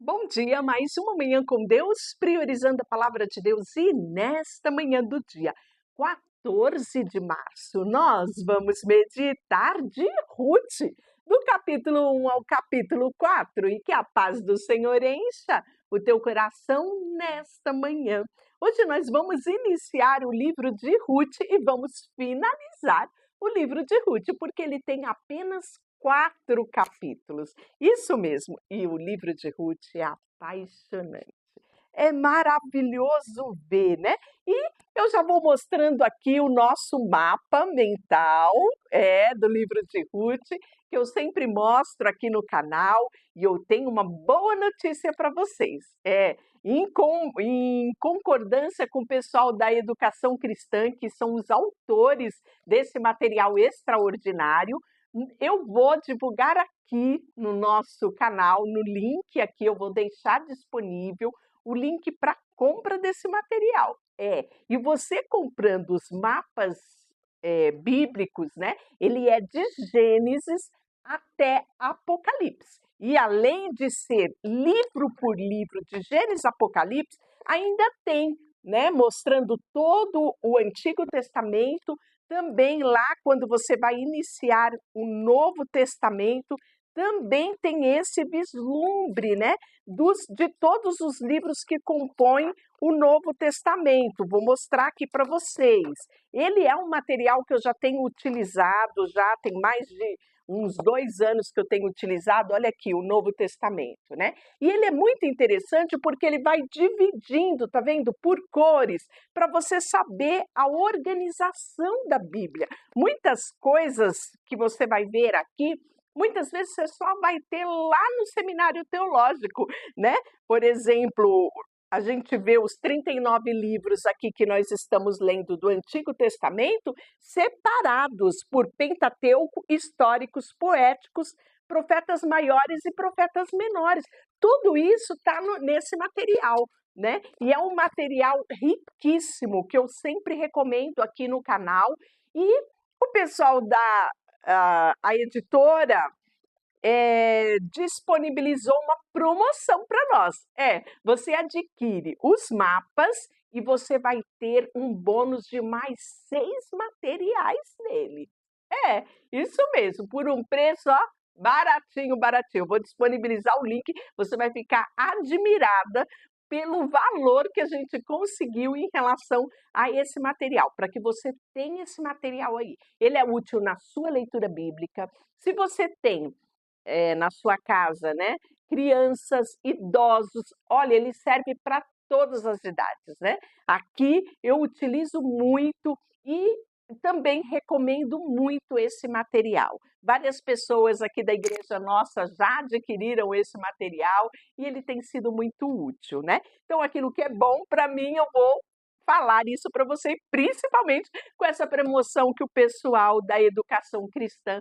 Bom dia, mais uma manhã com Deus, priorizando a palavra de Deus. E nesta manhã do dia 14 de março, nós vamos meditar de Ruth, do capítulo 1 ao capítulo 4, e que a paz do Senhor encha o teu coração nesta manhã. Hoje nós vamos iniciar o livro de Ruth e vamos finalizar o livro de Ruth, porque ele tem apenas 4 capítulos. Isso mesmo, e o livro de Ruth é apaixonante. É maravilhoso ver, né? E eu já vou mostrando aqui o nosso mapa mental, do livro de Ruth, que eu sempre mostro aqui no canal, e eu tenho uma boa notícia para vocês. Em concordância com o pessoal da Educação Cristã, que são os autores desse material extraordinário, eu vou divulgar aqui no nosso canal, no link aqui, eu vou deixar disponível o link para compra desse material. E você comprando os mapas bíblicos, né? Ele é de Gênesis até Apocalipse. E além de ser livro por livro de Gênesis a Apocalipse, ainda tem, né, mostrando todo o Antigo Testamento. Também lá, quando você vai iniciar o Novo Testamento, também tem esse vislumbre, né, de todos os livros que compõem o Novo Testamento. Vou mostrar aqui para vocês. Ele é um material que eu já tenho utilizado, já tem mais de uns 2 anos que eu tenho utilizado. Olha aqui, o Novo Testamento, né? E ele é muito interessante porque ele vai dividindo, tá vendo, por cores, para você saber a organização da Bíblia. Muitas coisas que você vai ver aqui, muitas vezes você só vai ter lá no seminário teológico, né? Por exemplo, a gente vê os 39 livros aqui que nós estamos lendo do Antigo Testamento separados por Pentateuco, históricos, poéticos, profetas maiores e profetas menores. Tudo isso está nesse material, né? E é um material riquíssimo que eu sempre recomendo aqui no canal. E o pessoal da a editora disponibilizou uma promoção para nós. Você adquire os mapas e você vai ter um bônus de mais 6 materiais nele. Isso mesmo, por um preço, ó, baratinho, baratinho. Eu vou disponibilizar o link, você vai ficar admirada pelo valor que a gente conseguiu em relação a esse material, para que você tenha esse material aí. Ele é útil na sua leitura bíblica. Se você tem na sua casa, né? Crianças, idosos, olha, ele serve para todas as idades, né? Aqui eu utilizo muito e também recomendo muito esse material. Várias pessoas aqui da igreja nossa já adquiriram esse material e ele tem sido muito útil, né? Então, aquilo que é bom para mim, eu vou falar isso para você, principalmente com essa promoção que o pessoal da educação cristã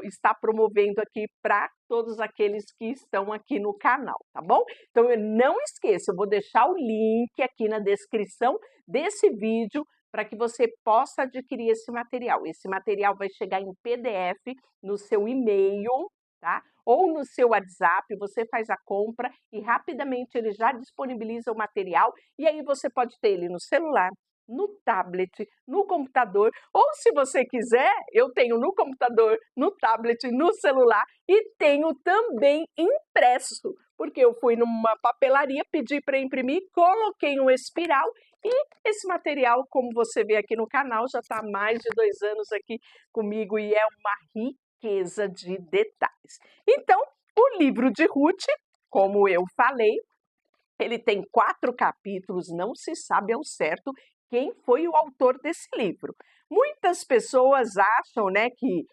está promovendo aqui para todos aqueles que estão aqui no canal, tá bom? Então, não esqueça, eu vou deixar o link aqui na descrição desse vídeo para que você possa adquirir esse material. Esse material vai chegar em PDF no seu e-mail, tá? Ou no seu WhatsApp, você faz a compra e rapidamente ele já disponibiliza o material e aí você pode ter ele no celular, no tablet, no computador, ou se você quiser, eu tenho no computador, no tablet, no celular e tenho também impresso, porque eu fui numa papelaria, pedi para imprimir, coloquei um espiral e esse material, como você vê aqui no canal, já está há mais de 2 anos aqui comigo e é uma riqueza de detalhes. Então, o livro de Ruth, como eu falei, ele tem 4 capítulos, não se sabe ao certo quem foi o autor desse livro. Muitas pessoas acham, né, que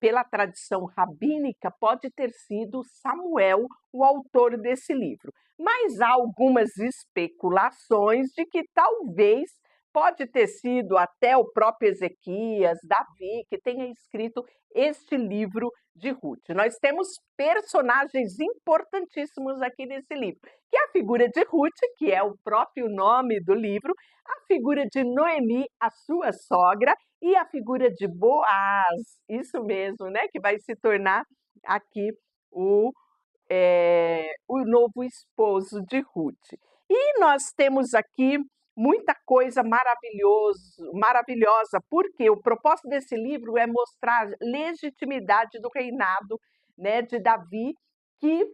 pela tradição rabínica pode ter sido Samuel o autor desse livro, mas há algumas especulações de que talvez pode ter sido até o próprio Ezequias, Davi, que tenha escrito este livro de Ruth. Nós temos personagens importantíssimos aqui nesse livro, que é a figura de Ruth, que é o próprio nome do livro, a figura de Noemi, a sua sogra, e a figura de Boaz, isso mesmo, né, que vai se tornar aqui o o novo esposo de Ruth. E nós temos aqui muita coisa maravilhosa, porque o propósito desse livro é mostrar a legitimidade do reinado, né, de Davi, que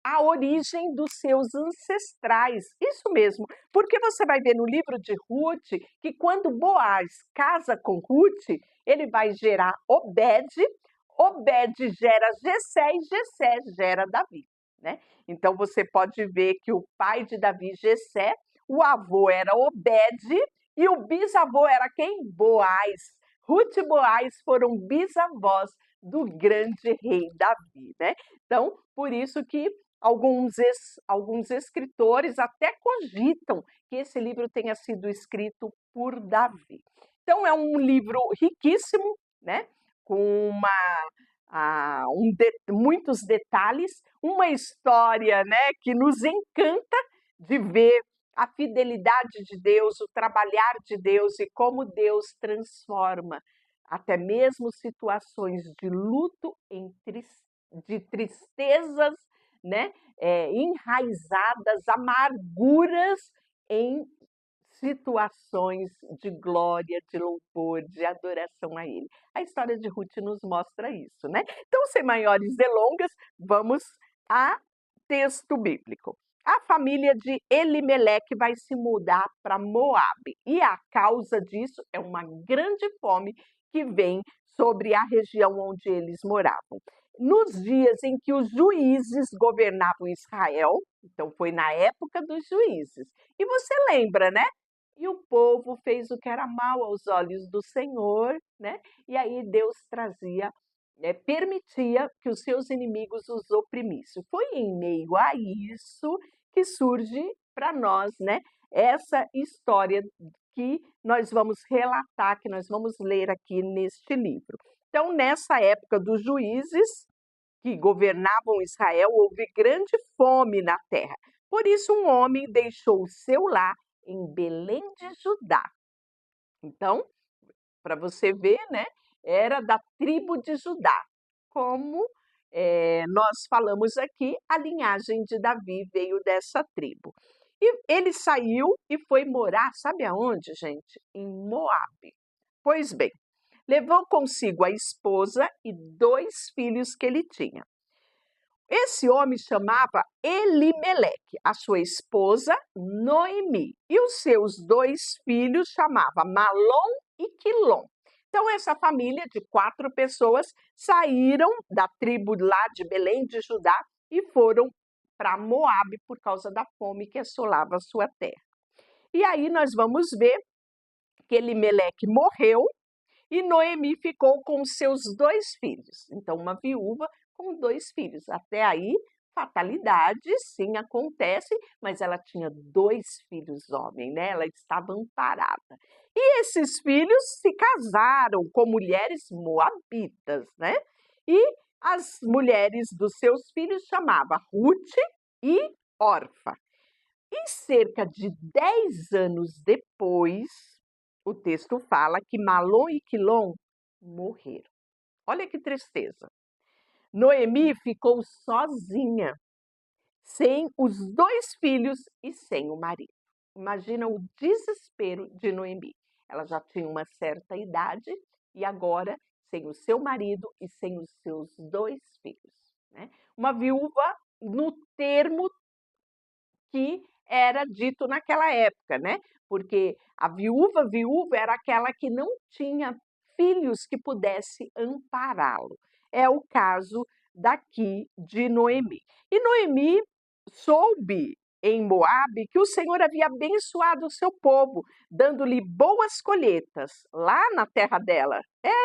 a origem dos seus ancestrais. Isso mesmo, porque você vai ver no livro de Ruth que quando Boaz casa com Ruth, ele vai gerar Obed, Obed gera Jessé e Jessé gera Davi, né? Então você pode ver que o pai de Davi, Jessé, o avô era Obed e o bisavô era quem? Boaz. Ruth e Boaz foram bisavós do grande rei Davi, né? Então, por isso que alguns escritores até cogitam que esse livro tenha sido escrito por Davi. Então, é um livro riquíssimo, né? Com muitos detalhes, uma história, né, que nos encanta de ver a fidelidade de Deus, o trabalhar de Deus e como Deus transforma até mesmo situações de luto de tristezas, né, enraizadas, amarguras em situações de glória, de louvor, de adoração a Ele. A história de Ruth nos mostra isso, né? Então, sem maiores delongas, vamos a texto bíblico. A família de Elimeleque vai se mudar para Moabe e a causa disso é uma grande fome que vem sobre a região onde eles moravam. Nos dias em que os juízes governavam Israel, então foi na época dos juízes. E você lembra, né? E o povo fez o que era mal aos olhos do Senhor, né? E aí Deus trazia, permitia que os seus inimigos os oprimissem. Foi em meio a isso que surge para nós, né? Essa história que nós vamos relatar, que nós vamos ler aqui neste livro. Então, nessa época dos juízes que governavam Israel, houve grande fome na terra. Por isso, um homem deixou o seu lar em Belém de Judá. Então, para você ver, né, era da tribo de Judá. Como nós falamos aqui, a linhagem de Davi veio dessa tribo. E ele saiu e foi morar, sabe aonde, gente? Em Moabe. Pois bem, levou consigo a esposa e 2 filhos que ele tinha. Esse homem chamava Elimeleque, a sua esposa Noemi, e os seus 2 filhos chamava Malom e Quilom. Então, essa família de 4 pessoas saíram da tribo lá de Belém de Judá e foram para Moabe por causa da fome que assolava a sua terra. E aí nós vamos ver que Elimeleque morreu e Noemi ficou com seus 2 filhos. Então, uma viúva com 2 filhos. Até aí, fatalidade, sim, acontece, mas ela tinha 2 filhos homens, né? Ela estava amparada. E esses filhos se casaram com mulheres moabitas, né? E as mulheres dos seus filhos chamavam Ruth e Orfa. E cerca de 10 anos depois, o texto fala que Malom e Quilom morreram. Olha que tristeza. Noemi ficou sozinha, sem os 2 filhos e sem o marido. Imagina o desespero de Noemi. Ela já tinha uma certa idade e agora sem o seu marido e sem os seus 2 filhos, né? Uma viúva no termo que era dito naquela época, né? Porque a viúva era aquela que não tinha filhos que pudesse ampará-lo. É o caso daqui de Noemi. E Noemi soube em Moabe que o Senhor havia abençoado o seu povo, dando-lhe boas colheitas lá na terra dela,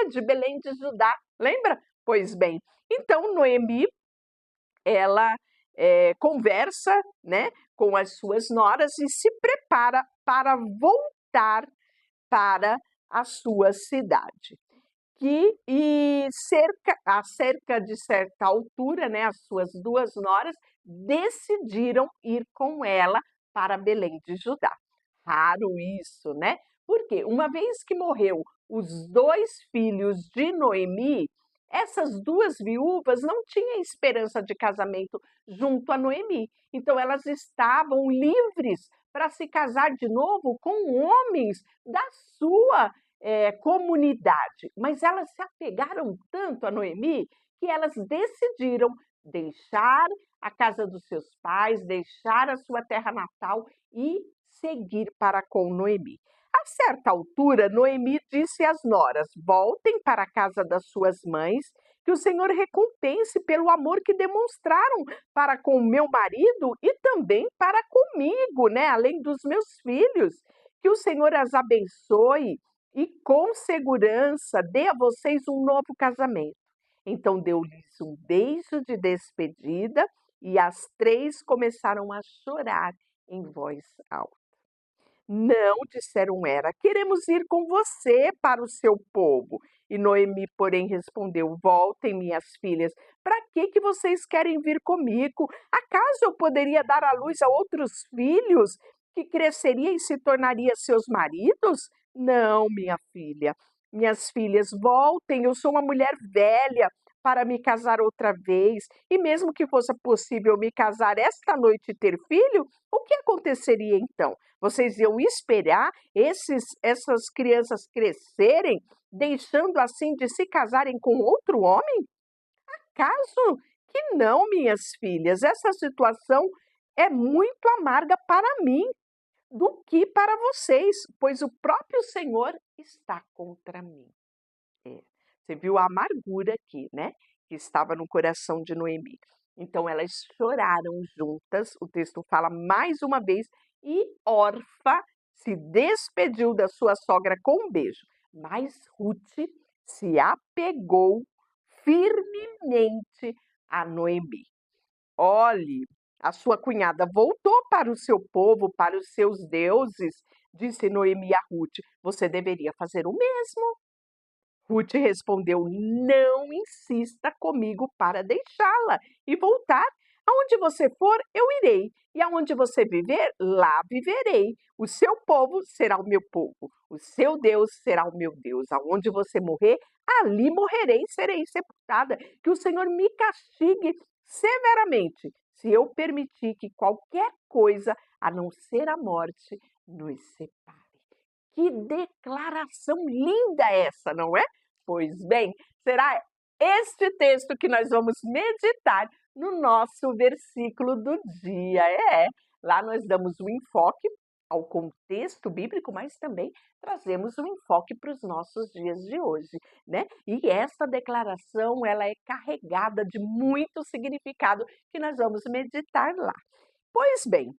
de Belém de Judá. Lembra? Pois bem, então Noemi, ela conversa, né, com as suas noras e se prepara para voltar para a sua cidade. A cerca de certa altura, né, as suas 2 noras decidiram ir com ela para Belém de Judá. Raro isso, né? Porque uma vez que morreu os 2 filhos de Noemi, essas duas viúvas não tinham esperança de casamento junto a Noemi. Então elas estavam livres para se casar de novo com homens da sua comunidade. Mas elas se apegaram tanto a Noemi que elas decidiram deixar a casa dos seus pais, deixar a sua terra natal e seguir para com Noemi. A certa altura, Noemi disse às noras: voltem para a casa das suas mães, que o Senhor recompense pelo amor que demonstraram para com o meu marido e também para comigo, né? Além dos meus filhos. Que o Senhor as abençoe e com segurança dê a vocês um novo casamento. Então deu-lhes um beijo de despedida e as três começaram a chorar em voz alta. Não, disseram Hera, queremos ir com você para o seu povo. E Noemi, porém, respondeu: voltem, minhas filhas, para que vocês querem vir comigo? Acaso eu poderia dar à luz a outros filhos que cresceria e se tornaria seus maridos? Não, minha filha, minhas filhas, voltem, eu sou uma mulher velha para me casar outra vez, e mesmo que fosse possível me casar esta noite e ter filho, o que aconteceria então? Vocês iam esperar essas crianças crescerem, deixando assim de se casarem com outro homem? Caso que não, minhas filhas, essa situação é muito amarga para mim do que para vocês, pois o próprio Senhor está contra mim. Você viu a amargura aqui, né? Que estava no coração de Noemi. Então elas choraram juntas, o texto fala mais uma vez, e Orfa se despediu da sua sogra com um beijo. Mas Ruth se apegou firmemente a Noemi. Olhe, a sua cunhada voltou para o seu povo, para os seus deuses, disse Noemi a Ruth. Você deveria fazer o mesmo. Ruth respondeu: não insista comigo para deixá-la e voltar. Aonde você for, eu irei, e aonde você viver, lá viverei. O seu povo será o meu povo, o seu Deus será o meu Deus. Aonde você morrer, ali morrerei e serei sepultada. Que o Senhor me castigue severamente, se eu permitir que qualquer coisa, a não ser a morte, nos separe. Que declaração linda essa, não é? Pois bem, será este texto que nós vamos meditar no nosso versículo do dia. Lá nós damos um enfoque ao contexto bíblico, mas também trazemos um enfoque para os nossos dias de hoje, né? E essa declaração, ela é carregada de muito significado que nós vamos meditar lá. Pois bem,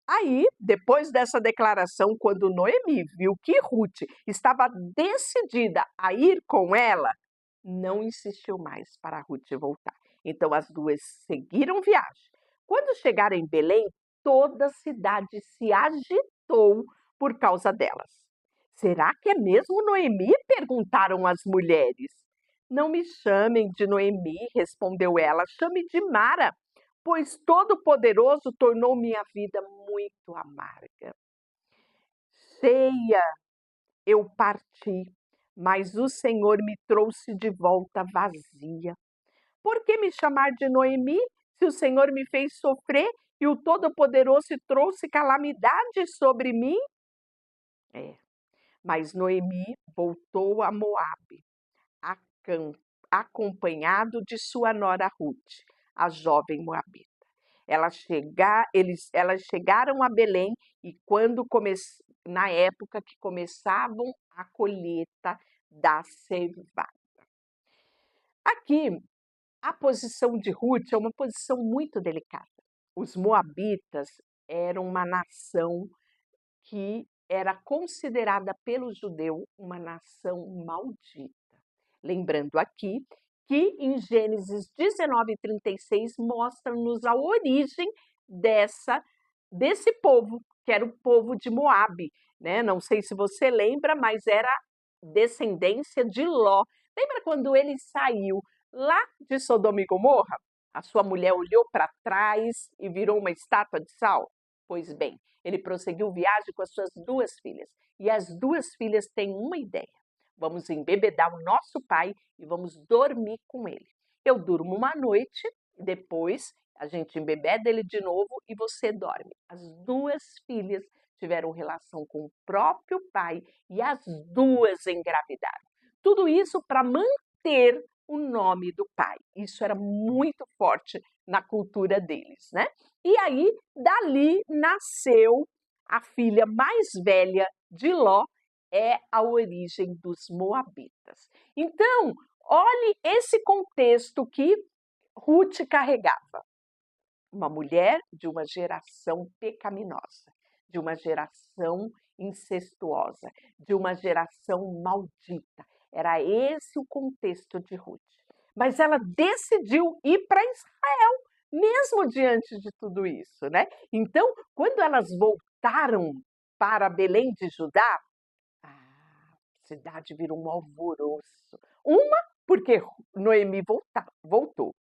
aí, depois dessa declaração, quando Noemi viu que Ruth estava decidida a ir com ela, não insistiu mais para Ruth voltar. Então as duas seguiram viagem. Quando chegaram em Belém, toda a cidade se agitou por causa delas. Será que é mesmo Noemi? Perguntaram as mulheres. Não me chamem de Noemi, respondeu ela, chame de Mara, pois Todo-Poderoso tornou minha vida muito amarga. Cheia eu parti, mas o Senhor me trouxe de volta vazia. Por que me chamar de Noemi, se o Senhor me fez sofrer e o Todo-Poderoso trouxe calamidade sobre mim? Mas Noemi voltou a Moabe, acompanhado de sua nora Ruth, a jovem moabita. Elas chegaram a Belém e na época que começavam a colheita da cevada. Aqui, a posição de Ruth é uma posição muito delicada. Os moabitas eram uma nação que era considerada pelo judeu uma nação maldita. Lembrando aqui que em Gênesis 19:36 mostra-nos a origem desse povo, que era o povo de Moabe, né? Não sei se você lembra, mas era descendência de Ló. Lembra quando ele saiu lá de Sodoma e Gomorra? A sua mulher olhou para trás e virou uma estátua de sal? Pois bem, ele prosseguiu viagem com as suas duas filhas. E as duas filhas têm uma ideia. vamos embebedar o nosso pai e vamos dormir com ele. Eu durmo uma noite, depois a gente embebeda ele de novo e você dorme. As duas filhas tiveram relação com o próprio pai e as duas engravidaram. Tudo isso para manter o nome do pai. Isso era muito forte na cultura deles, né? E aí, dali nasceu a filha mais velha de Ló, é a origem dos moabitas. Então, olhe esse contexto que Ruth carregava. Uma mulher de uma geração pecaminosa, de uma geração incestuosa, de uma geração maldita. Era esse o contexto de Ruth. Mas ela decidiu ir para Israel, mesmo diante de tudo isso, né? Então, quando elas voltaram para Belém de Judá, a cidade virou um alvoroço. Uma, porque Noemi voltou.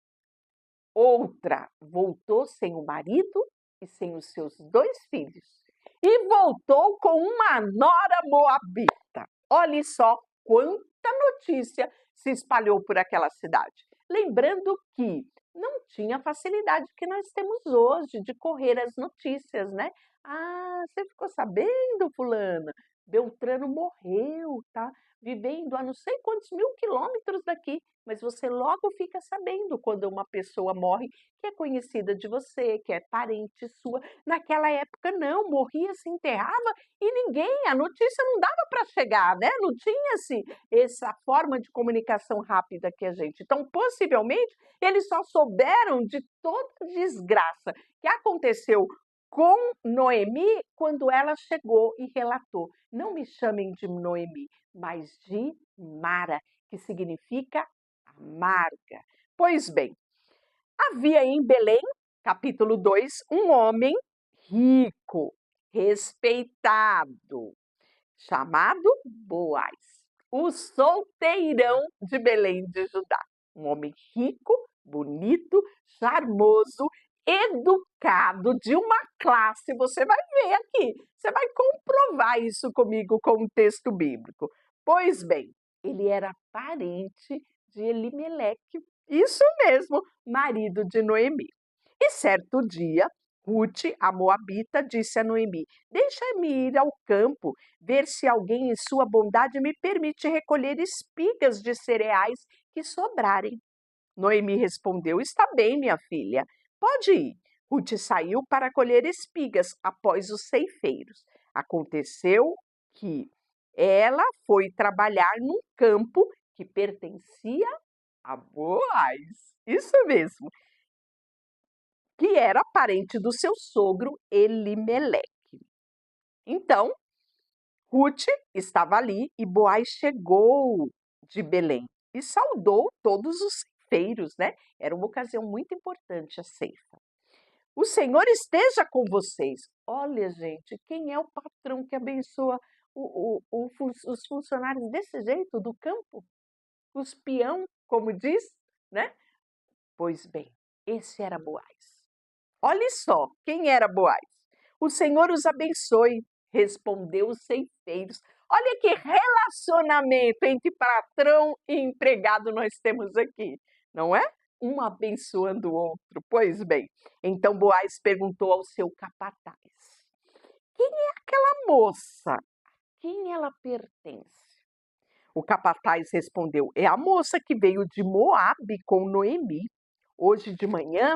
Outra voltou sem o marido e sem os seus 2 filhos. E voltou com uma nora moabita. Olhe só quanta notícia se espalhou por aquela cidade. Lembrando que não tinha a facilidade que nós temos hoje de correr as notícias, né? Ah, você ficou sabendo, fulana? Beltrano morreu, tá? Vivendo a não sei quantos mil quilômetros daqui, mas você logo fica sabendo quando uma pessoa morre que é conhecida de você, que é parente sua. Naquela época não, morria, se enterrava e ninguém, a notícia não dava para chegar, né? Não tinha-se essa forma de comunicação rápida que a gente. Então, possivelmente, eles só souberam de toda a desgraça que aconteceu com Noemi quando ela chegou e relatou. Não me chamem de Noemi, mas de Mara, que significa amarga. Pois bem, havia em Belém, capítulo 2, um homem rico, respeitado, chamado Boaz, o solteirão de Belém de Judá. Um homem rico, bonito, charmoso, educado, de uma classe, você vai ver aqui, você vai comprovar isso comigo com o texto bíblico. Pois bem, ele era parente de Elimeleque, isso mesmo, marido de Noemi. E certo dia, Ruth, a moabita, disse a Noemi: deixa-me ir ao campo, ver se alguém em sua bondade me permite recolher espigas de cereais que sobrarem. Noemi respondeu: está bem, minha filha, pode ir. Ruth saiu para colher espigas após os ceifeiros. Aconteceu que ela foi trabalhar num campo que pertencia a Boaz. Isso mesmo, que era parente do seu sogro Elimeleque. Então, Ruth estava ali e Boaz chegou de Belém e saudou todos os ceifeiros, né? Era uma ocasião muito importante a ceifa. O Senhor esteja com vocês. Olha, gente, quem é o patrão que abençoa os funcionários desse jeito do campo? Os peão, como diz, né? Pois bem, esse era Boaz. Olhe só, quem era Boaz? O Senhor os abençoe, respondeu os ceifeiros. Olha que relacionamento entre patrão e empregado nós temos aqui, não é? Um abençoando o outro. Pois bem, então Boaz perguntou ao seu capataz: quem é aquela moça? A quem ela pertence? O capataz respondeu: é a moça que veio de Moabe com Noemi. Hoje de manhã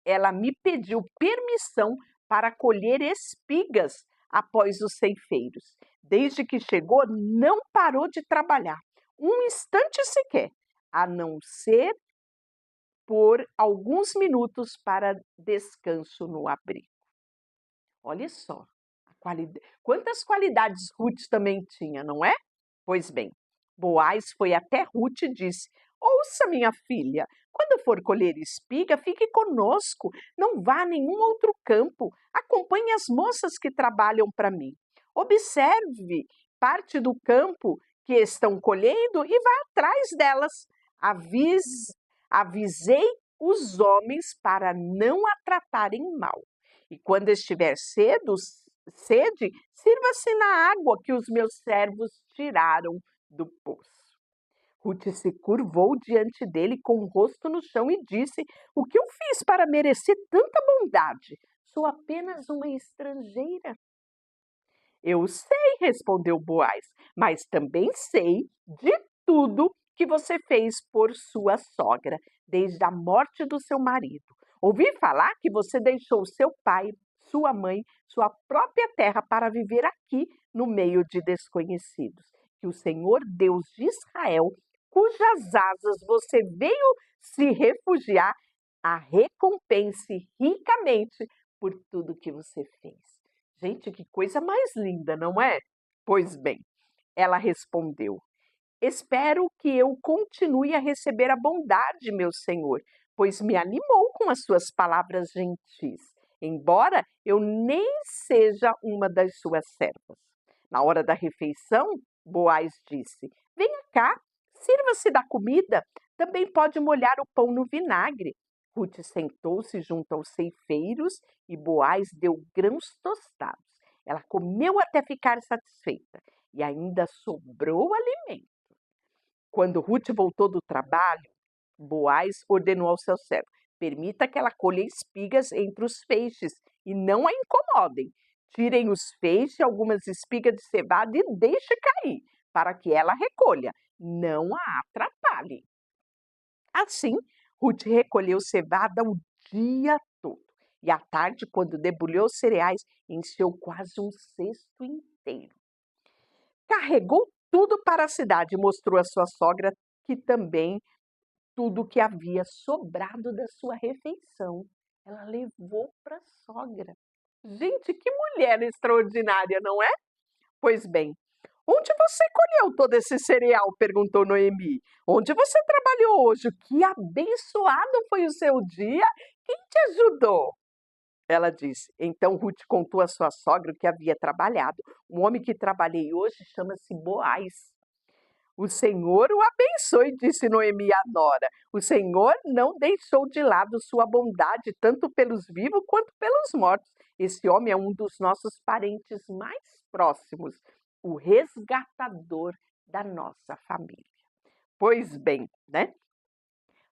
ela me pediu permissão para colher espigas após os ceifeiros. Desde que chegou, não parou de trabalhar, um instante sequer, a não ser por alguns minutos para descanso no abrigo. Olha só, quantas qualidades Ruth também tinha, não é? Pois bem, Boaz foi até Ruth e disse: ouça, minha filha, quando for colher espiga, fique conosco, não vá a nenhum outro campo, acompanhe as moças que trabalham para mim. Observe parte do campo que estão colhendo e vá atrás delas. Avisei os homens para não a tratarem mal. E quando estiver sede, sirva-se na água que os meus servos tiraram do poço. Ruth se curvou diante dele com o rosto no chão e disse: "O que eu fiz para merecer tanta bondade? Sou apenas uma estrangeira." "Eu sei", respondeu Boaz, "mas também sei de tudo que você fez por sua sogra, desde a morte do seu marido. Ouvi falar que você deixou seu pai, sua mãe, sua própria terra para viver aqui no meio de desconhecidos. Que o Senhor Deus de Israel, cujas asas você veio se refugiar, a recompense ricamente por tudo que você fez." Gente, que coisa mais linda, não é? Pois bem, ela respondeu: "Espero que eu continue a receber a bondade, meu senhor, pois me animou com as suas palavras gentis, embora eu nem seja uma das suas servas." Na hora da refeição, Boaz disse: "Venha cá, sirva-se da comida, também pode molhar o pão no vinagre." Ruth sentou-se junto aos ceifeiros e Boaz deu grãos tostados. Ela comeu até ficar satisfeita e ainda sobrou alimento. Quando Ruth voltou do trabalho, Boaz ordenou ao seu servo: "Permita que ela colha espigas entre os feixes e não a incomodem. Tirem os feixes e algumas espigas de cevada e deixe cair, para que ela recolha. Não a atrapalhe." Assim, Ruth recolheu cevada o dia todo e à tarde, quando debulhou os cereais, encheu quase um cesto inteiro. Carregou tudo para a cidade e mostrou à sua sogra que também tudo que havia sobrado da sua refeição ela levou para a sogra. Gente, que mulher extraordinária, não é? Pois bem, "Onde você colheu todo esse cereal?" perguntou Noemi. "Onde você trabalhou hoje? Que abençoado foi o seu dia! Quem te ajudou?" Ela disse. Então Ruth contou à sua sogra o que havia trabalhado. "O homem que trabalhei hoje chama-se Boaz." "O Senhor o abençoe", disse Noemi à nora. "O Senhor não deixou de lado sua bondade, tanto pelos vivos quanto pelos mortos. Esse homem é um dos nossos parentes mais próximos, o resgatador da nossa família." Pois bem, né?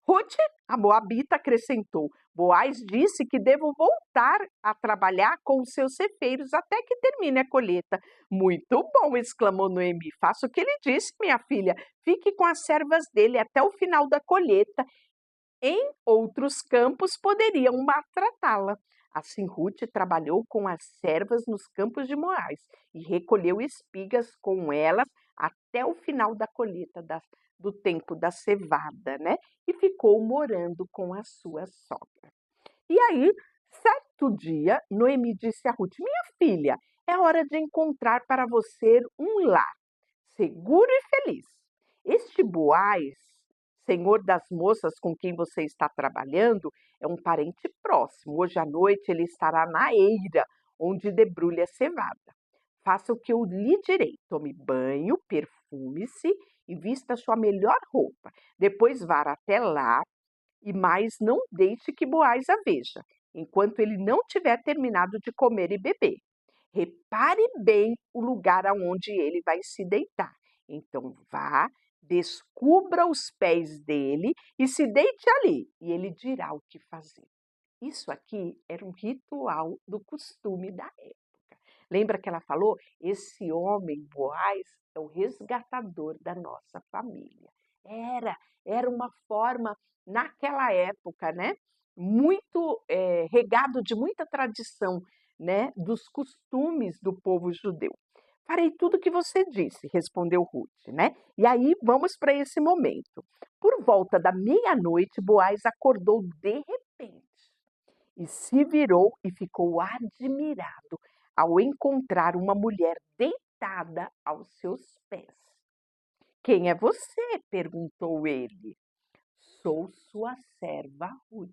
Ruth, a moabita, acrescentou: "Boaz disse que devo voltar a trabalhar com os seus cefeiros até que termine a colheita." "Muito bom!" exclamou Noemi. "Faça o que ele disse, minha filha. Fique com as servas dele até o final da colheita. Em outros campos poderiam maltratá-la." Assim Ruth trabalhou com as servas nos campos de Moabe e recolheu espigas com elas até o final da colheita do tempo da cevada, né? E ficou morando com a sua sogra. E aí, certo dia, Noemi disse a Ruth: "Minha filha, é hora de encontrar para você um lar seguro e feliz. Este Boaz, senhor das moças com quem você está trabalhando, é um parente próximo. Hoje à noite ele estará na eira, onde debrulha a cevada. Faça o que eu lhe direi. Tome banho, perfume-se e vista sua melhor roupa. Depois vá até lá e mais não deixe que Boaz a veja, enquanto ele não tiver terminado de comer e beber. Repare bem o lugar aonde ele vai se deitar. Então vá, descubra os pés dele e se deite ali, e ele dirá o que fazer." Isso aqui era um ritual do costume da época. Lembra que ela falou? Esse homem, Boaz, é o resgatador da nossa família. Era uma forma, naquela época, né? Muito regado de muita tradição, né, dos costumes do povo judeu. "Farei tudo o que você disse", respondeu Ruth, né? E aí vamos para esse momento. Por volta da meia-noite, Boaz acordou de repente e se virou e ficou admirado ao encontrar uma mulher deitada aos seus pés. "Quem é você?" perguntou ele. "Sou sua serva Ruth",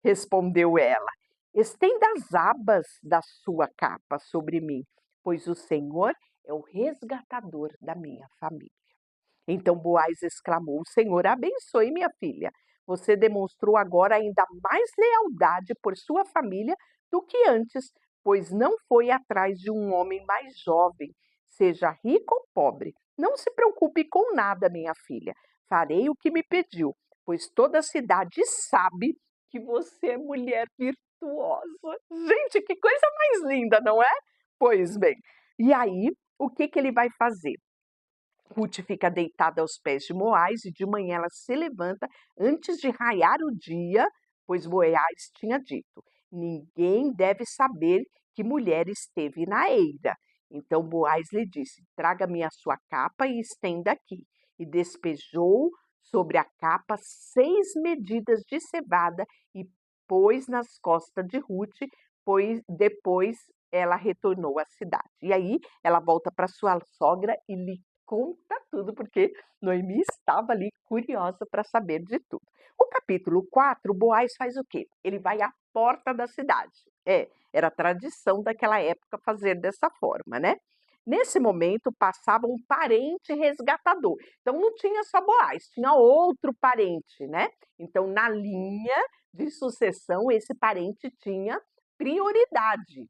respondeu ela. "Estenda as abas da sua capa sobre mim, pois o Senhor é o resgatador da minha família." Então Boaz exclamou: "O Senhor abençoe, minha filha. Você demonstrou agora ainda mais lealdade por sua família do que antes, pois não foi atrás de um homem mais jovem, seja rico ou pobre. Não se preocupe com nada, minha filha. Farei o que me pediu, pois toda a cidade sabe que você é mulher virtuosa. Gente, que coisa mais linda, não é? Pois bem, e aí, o que que ele vai fazer? Ruth fica deitada aos pés de Moás e de manhã ela se levanta antes de raiar o dia, pois Boaz tinha dito: ninguém deve saber que mulher esteve na eira. Então Boaz lhe disse: traga-me a sua capa e estenda aqui. E despejou sobre a capa 6 medidas de cevada e pôs nas costas de Ruth, pois depois ela retornou à cidade. E aí ela volta para sua sogra e lhe conta tudo, porque Noemi estava ali curiosa para saber de tudo. O capítulo 4, Boaz faz o quê? Ele vai à porta da cidade. Era tradição daquela época fazer dessa forma, né? Nesse momento passava um parente resgatador. Então não tinha só Boaz, tinha outro parente, né? Então na linha de sucessão esse parente tinha prioridade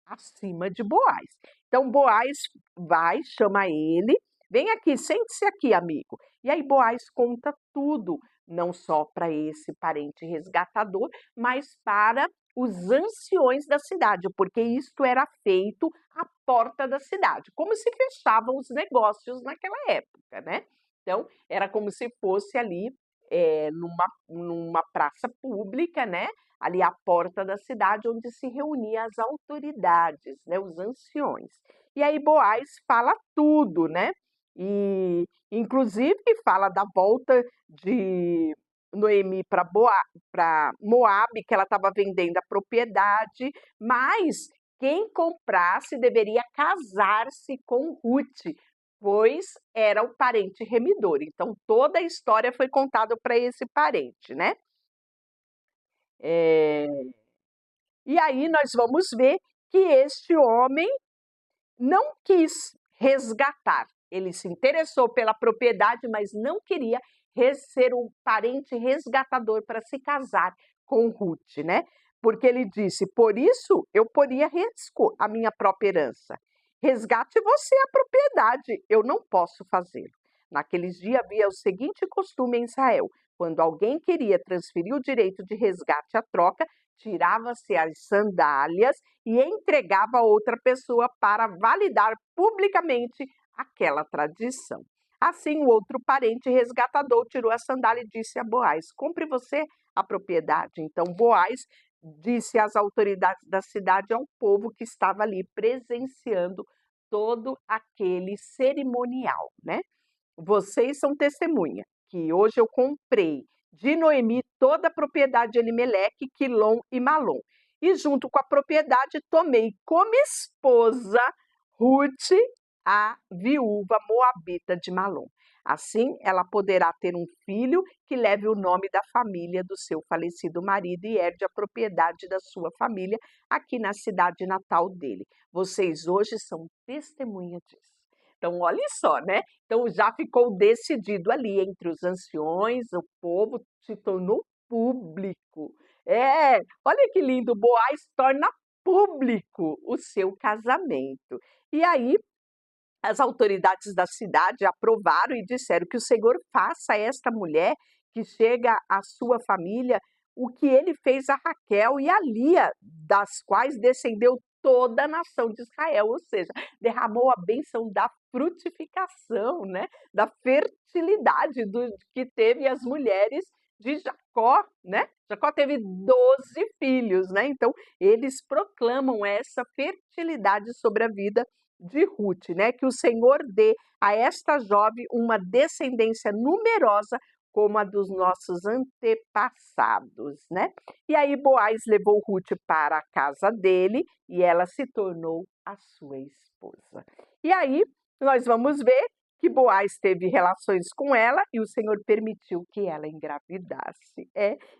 acima de Boaz. Então Boaz vai, chama ele, vem aqui, sente-se aqui, amigo. E aí Boaz conta tudo, não só para esse parente resgatador, mas para os anciões da cidade, porque isto era feito à porta da cidade, como se fechavam os negócios naquela época, né? Então, era como se fosse ali numa praça pública, né? Ali à porta da cidade, onde se reuniam as autoridades, né? Os anciões. E aí Boaz fala tudo, né? E inclusive fala da volta de Noemi para Moabe, que ela estava vendendo a propriedade, mas quem comprasse deveria casar-se com Ruth, pois era o parente remidor. Então toda a história foi contada para esse parente, né? É, E aí nós vamos ver que este homem não quis resgatar. Ele se interessou pela propriedade, mas não queria ser um parente resgatador para se casar com Ruth, né? Porque ele disse: por isso eu poria risco a minha própria herança. Resgate você a propriedade, eu não posso fazê-lo. Naqueles dias havia o seguinte costume em Israel: quando alguém queria transferir o direito de resgate à troca, tirava-se as sandálias e entregava a outra pessoa para validar publicamente aquela tradição. Assim, o outro parente resgatador tirou a sandália e disse a Boaz: compre você a propriedade. Então, Boaz disse às autoridades da cidade, ao povo que estava ali presenciando todo aquele cerimonial, né? Vocês são testemunha que hoje eu comprei de Noemi toda a propriedade de Elimeleque, Quilom e Malom. E junto com a propriedade tomei como esposa Ruth, a viúva moabita de Malom. Assim, ela poderá ter um filho que leve o nome da família do seu falecido marido e herde a propriedade da sua família aqui na cidade natal dele. Vocês hoje são testemunha disso. Então, olha só, né? Então, já ficou decidido ali entre os anciões, o povo se tornou público. Olha que lindo, Boaz torna público o seu casamento. E aí, as autoridades da cidade aprovaram e disseram que o Senhor faça a esta mulher que chega à sua família o que ele fez a Raquel e a Lia, das quais descendeu toda a nação de Israel, ou seja, derramou a bênção da frutificação, né? Da fertilidade que teve as mulheres de Jacó, né? Jacó teve 12 filhos, né? Então, eles proclamam essa fertilidade sobre a vida de Ruth, né? Que o Senhor dê a esta jovem uma descendência numerosa como a dos nossos antepassados, né? E aí Boaz levou Ruth para a casa dele e ela se tornou a sua esposa. E aí nós vamos ver que Boaz teve relações com ela e o Senhor permitiu que ela engravidasse.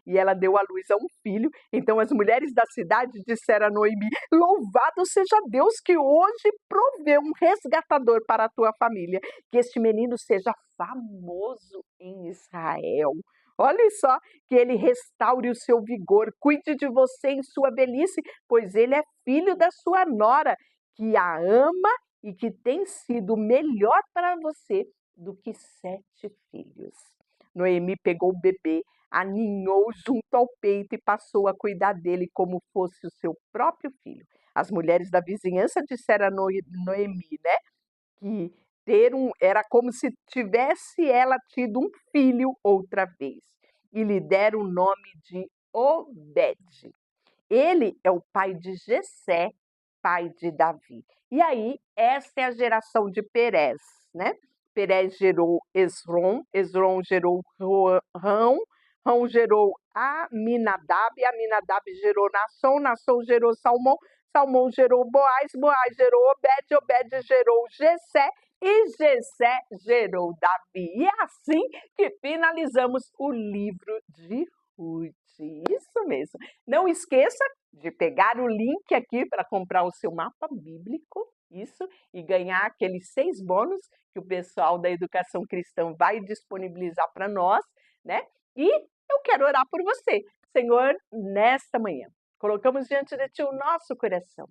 E ela deu à luz a um filho. Então as mulheres da cidade disseram a Noemi: louvado seja Deus que hoje proveu um resgatador para a tua família, que este menino seja famoso em Israel. Olha só, que ele restaure o seu vigor, cuide de você em sua velhice, pois ele é filho da sua nora, que a ama e que tem sido melhor para você do que 7 filhos. Noemi pegou o bebê, aninhou junto ao peito e passou a cuidar dele como fosse o seu próprio filho. As mulheres da vizinhança disseram a Noemi, né, que era como se tivesse ela tido um filho outra vez, e lhe deram o nome de Obed. Ele é o pai de Jessé, pai de Davi. E aí, essa é a geração de Perez, né? Perez gerou Esrom, Esrom gerou Rão, Rão gerou Aminadab, Aminadab gerou Nação, Nação gerou Salmão, Salmão gerou Boaz, Boaz gerou Obed, Obed gerou Jessé e Jessé gerou Davi. E é assim que finalizamos o livro de Ruth. Isso mesmo. Não esqueça de pegar o link aqui para comprar o seu mapa bíblico, isso, e ganhar aqueles 6 bônus que o pessoal da Educação Cristã vai disponibilizar para nós, né? E eu quero orar por você. Senhor, nesta manhã, colocamos diante de Ti o nosso coração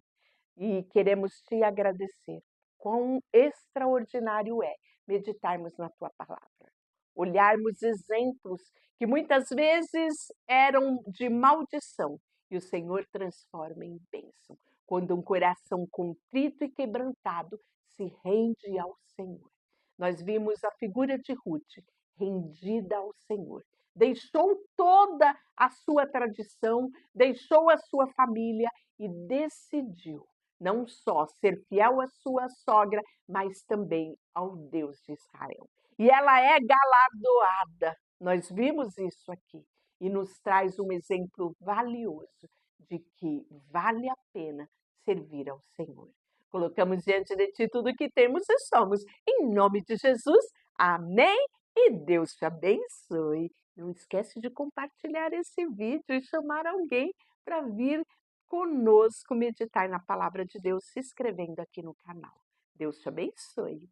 e queremos Te agradecer. Quão extraordinário é meditarmos na Tua palavra, olharmos exemplos que muitas vezes eram de maldição e o Senhor transforma em bênção. Quando um coração contrito e quebrantado se rende ao Senhor. Nós vimos a figura de Ruth rendida ao Senhor. Deixou toda a sua tradição, deixou a sua família e decidiu não só ser fiel à sua sogra, mas também ao Deus de Israel. E ela é galardoada. Nós vimos isso aqui e nos traz um exemplo valioso de que vale a pena servir ao Senhor. Colocamos diante de Ti tudo o que temos e somos. Em nome de Jesus, amém e Deus te abençoe. Não esquece de compartilhar esse vídeo e chamar alguém para vir conosco meditar na palavra de Deus, se inscrevendo aqui no canal. Deus te abençoe.